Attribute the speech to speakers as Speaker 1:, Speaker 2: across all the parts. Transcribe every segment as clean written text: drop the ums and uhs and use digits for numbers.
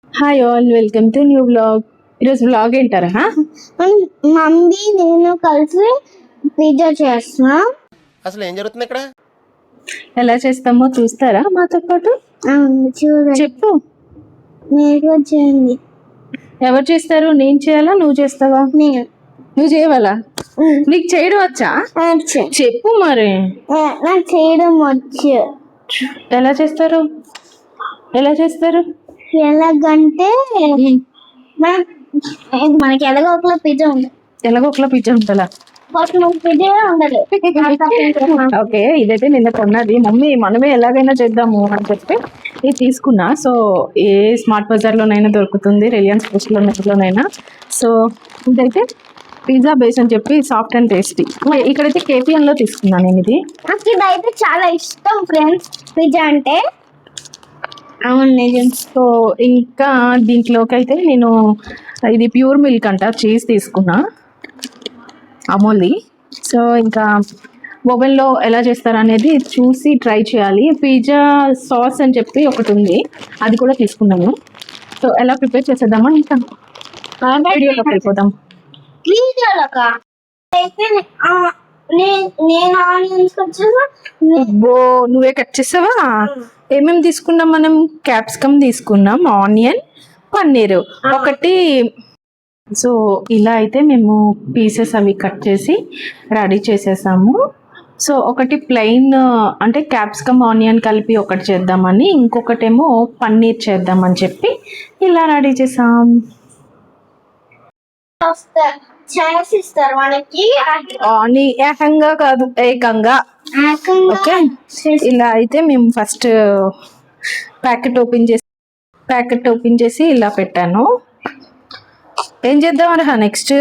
Speaker 1: Hi all, welcome to new blog. ఈరోజు blog ఏంటారా?
Speaker 2: Mummy నేను కలిసి పిజ్జా చేస్తున్నా.
Speaker 3: అసలు ఏం జరుగుతుంది ఇక్కడ?
Speaker 1: ఎలా చేస్తామో చూస్తారా మాతో పాటు?
Speaker 2: చూడండి,
Speaker 1: చెప్పు.
Speaker 2: మీరు చేయండి.
Speaker 1: ఎవరు చేస్తారు? నేను చేయాలా, నువ్వు చేస్తావా?
Speaker 2: నేను
Speaker 1: నువ్వు చేయవాలా? నీకు చేయడం వచ్చా? చెప్పు మరి.
Speaker 2: నాకు చేయడం వచ్చు.
Speaker 1: ఎలా చేస్తారు? ఎలా చేస్తారు?
Speaker 2: ఎలాగంటే మనకి ఎలాగో ఒక పిజ్జా ఉంది.
Speaker 1: ఎలాగో ఒకలా పిజ్జా ఉంటుందా?
Speaker 2: పిజ్జా ఉండాలి.
Speaker 1: ఓకే, ఇదైతే నిన్న కొన్నది మమ్మీ. మనమే ఎలాగైనా చేద్దాము అని చెప్పి ఇది తీసుకున్నా. సో ఏ స్మార్ట్ బజార్లోనైనా దొరుకుతుంది, రిలయన్స్ ఫ్రెష్లోనైనా. సో ఇదైతే పిజ్జా బేస్ అని చెప్పి సాఫ్ట్ అండ్ టేస్టీ. ఇక్కడైతే కేపీఎన్లో తీసుకున్నాను నేను ఇది.
Speaker 2: నాకు ఇది అయితే చాలా ఇష్టం ఫ్రెండ్స్, పిజ్జా అంటే. అవును నిజం.
Speaker 1: సో ఇంకా దీంట్లోకి అయితే నేను ఇది ప్యూర్ మిల్క్ అంట చీజ్ తీసుకున్నా, అమూల్ది. సో ఇంకా ఓవెన్లో ఎలా చేస్తారు అనేది చూసి ట్రై చేయాలి. పిజ్జా సాస్ అని చెప్పి ఒకటి ఉంది, అది కూడా తీసుకున్నాను. సో ఎలా ప్రిపేర్ చేసేద్దామా, ఇంకా వీడియోలోకి వెళ్ళిపోదాం.
Speaker 2: నేను ఆనియన్స్ వచ్చేసా.
Speaker 1: నువ్వే కట్ చేసావా? ఏమేమి తీసుకున్నాం మనం? క్యాప్సికమ్ తీసుకున్నాం, ఆనియన్, పన్నీర్ ఒకటి. సో ఇలా అయితే మేము పీసెస్ అవి కట్ చేసి రెడీ చేసేసాము. సో ఒకటి ప్లెయిన్ అంటే క్యాప్సికమ్ ఆనియన్ కలిపి ఒకటి చేద్దామని, ఇంకొకటేమో పన్నీర్ చేద్దామని చెప్పి ఇలా రెడీ చేసాం.
Speaker 2: ఇస్తారు మనకి
Speaker 1: ఏకంగా కాదు, ఏకంగా. ఓకే, ఇలా అయితే మేము ఫస్ట్ ప్యాకెట్ ఓపెన్ చేసి ఇలా పెట్టాను. ఏం చేద్దాం రా నెక్స్ట్?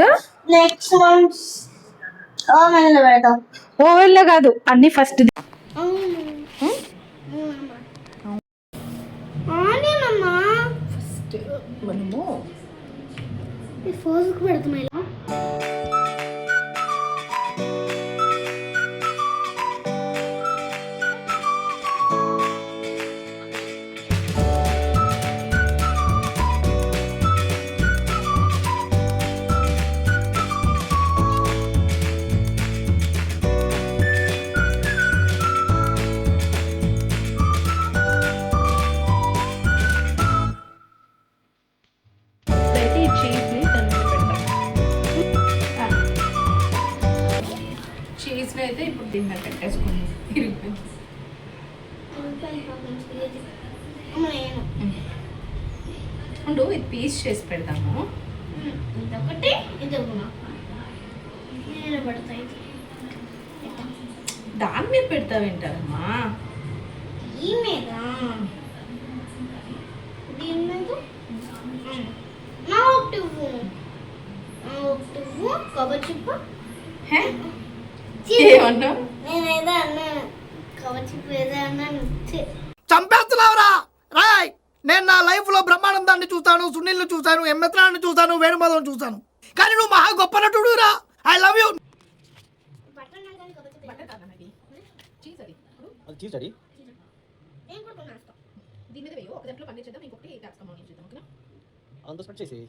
Speaker 1: ఓవెన్లో కాదు, అన్ని ఫస్ట్ మనము
Speaker 2: పెడతాం.
Speaker 1: చీజ్ అయితే ఇప్పుడు దీన్ని పెట్టేసుకున్నాం. ఉండు, ఇది పీస్ చేసి పెడతాము.
Speaker 2: ఇదొకటి నేను పెడతాయి.
Speaker 1: దాని మీద పెడతావేంటారమ్మా?
Speaker 2: ఈ మీద దీని మీద నా ఒకటివ్వు కబర్ చిప్ప.
Speaker 1: ఏమన్నా
Speaker 2: నేనేదో అన్నాను, కబర్ చిప్ప ఏదో అన్నాను.
Speaker 3: చంపేస్తున్నావురా రాయ్. నేను నా లైఫ్ లో బ్రహ్మానందాన్ని చూస్తాను, సునీల్ని చూస్తాను, ఎంఎత్రాన్ని చూస్తాను, వేణుమాధవన్ చూస్తాను, కానీ నువ్వు మహా గొప్ప నటుడు రా. I love you.
Speaker 1: దీని మీద వేయు, ఒక దాంట్లో పన్నీర్ చేద్దాం, ఇంకొకటి క్యాప్సికమ్ ఆనియన్ చేద్దాం. ఓకేనా?
Speaker 3: అంత స్పెట్ చేసి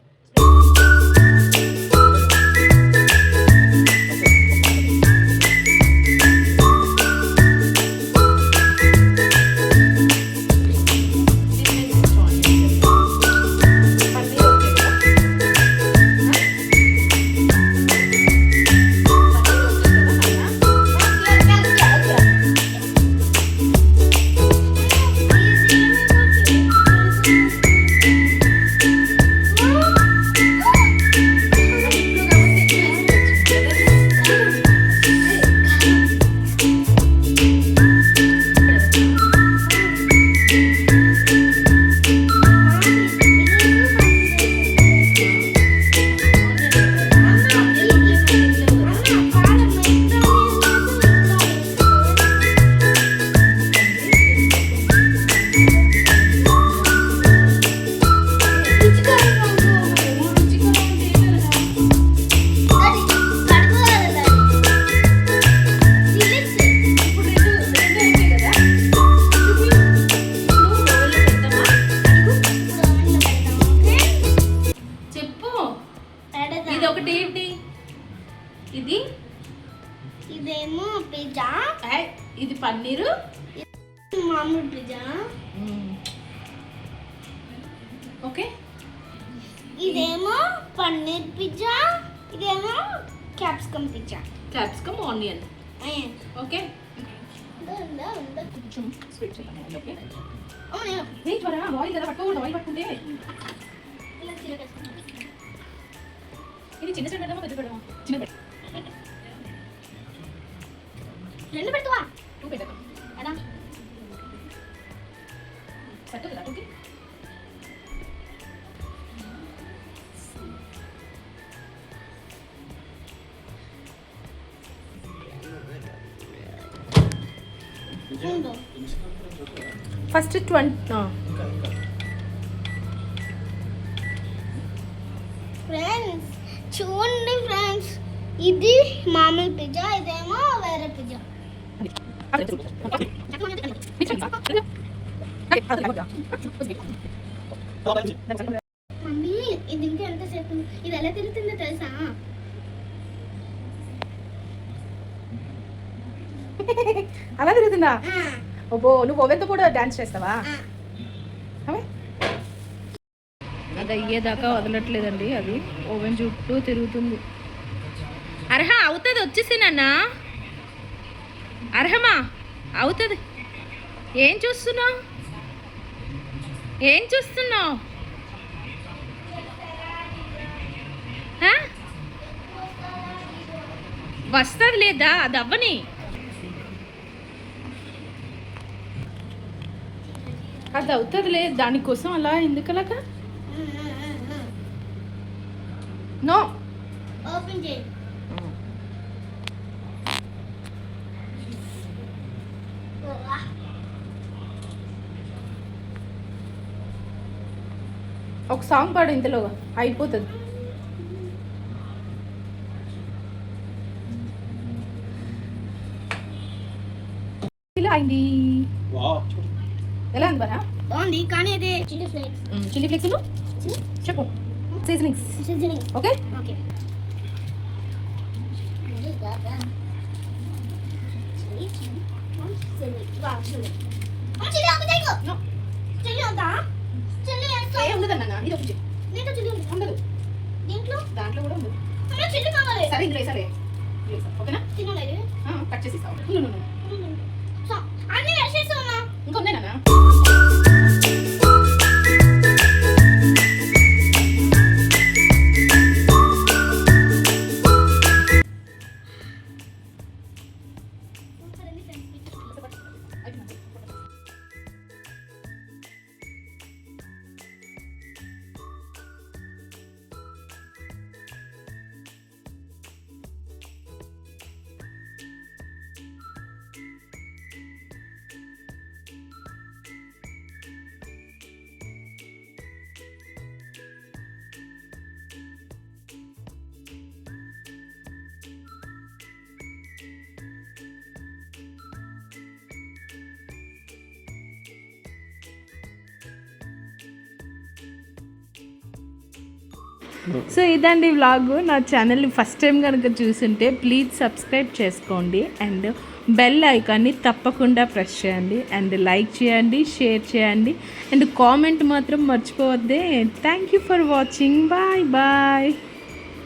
Speaker 1: ఓకే,
Speaker 2: ఇదేమో పన్నీర్ పిజ్జా, ఇదేమో capsicum pizza.
Speaker 1: Capsicum onion. Okay, కొంచెం స్వీట్ చేద్దాం. ఓకే, త్వరగా ఆయిల్ కదా పట్టుకోకూడదు. ఆయిల్ పట్టుకుంటే ఇది చిన్న చిన్న పెడదామా పెద్ద పెడదామా? చిన్న పెట్ట,
Speaker 2: రెండు పెడతావా?
Speaker 1: 2 పెట్టేద్దాం
Speaker 2: ఎలా
Speaker 1: పట్టు కదా. Okay, first 20.
Speaker 2: ఫ్రెండ్స్ చూడండి ఫ్రెండ్స్, ఇది మామూలు పిజ్జా, ఇదేమో వేరే పిజ్జా. మమ్మీ ఇది ఇంకా ఎంతసేపు, ఇది ఎలా తిరుగుతుందో తెలుసా?
Speaker 1: అలా తిరుగుతుందా? ఓబో, నువ్వు ఓవెన్తో కూడా డాన్స్ చేస్తావా? అది అయ్యేదాకా వదలట్లేదండి, అది ఓవెన్ చుట్టూ తిరుగుతుంది. అర్హ అవుతుంది, వచ్చేసి నాన్న. అర్హమా అవుతుంది. ఏం చూస్తున్నావు? ఏం చూస్తున్నావు? వస్తుంది లేదా? అది అవ్వని. అది అవుతుందిలే, దానికోసం అలా ఎందుకలాగా? నో,
Speaker 2: ఓపెన్ చేయి.
Speaker 1: ఒక సాంగ్ పాడు, ఇంతలో అయిపోతుంది. ఇలా అయింది. ఎలా ఉంది బరా?
Speaker 2: బాగుంది, కానీ ఇది చిల్లీ ఫ్లేక్స్.
Speaker 1: చిల్లీ ఫ్లేక్స్ చెప్పు. సీజనింగ్స్.
Speaker 2: సీజనింగ్.
Speaker 1: Okay,
Speaker 2: okay.
Speaker 1: ఏం ఉండదన్న, ఇది ఒకటి ఉండదు. దాంట్లో కూడా ఉండదు. సరే ఇందులో సరే, ఓకేనా? కట్ చేసి ఇంకా ఉన్నాయన్నా. సో ఇదండి వ్లాగ్. నా ఛానల్ని ఫస్ట్ టైం కనుక చూస్తుంటే ప్లీజ్ సబ్స్క్రైబ్ చేసుకోండి అండ్ బెల్ ఐకాన్ని తప్పకుండా ప్రెస్ చేయండి అండ్ లైక్ చేయండి, షేర్ చేయండి అండ్ కామెంట్ మాత్రం మర్చిపోవద్దే. Thank you for watching. Bye bye.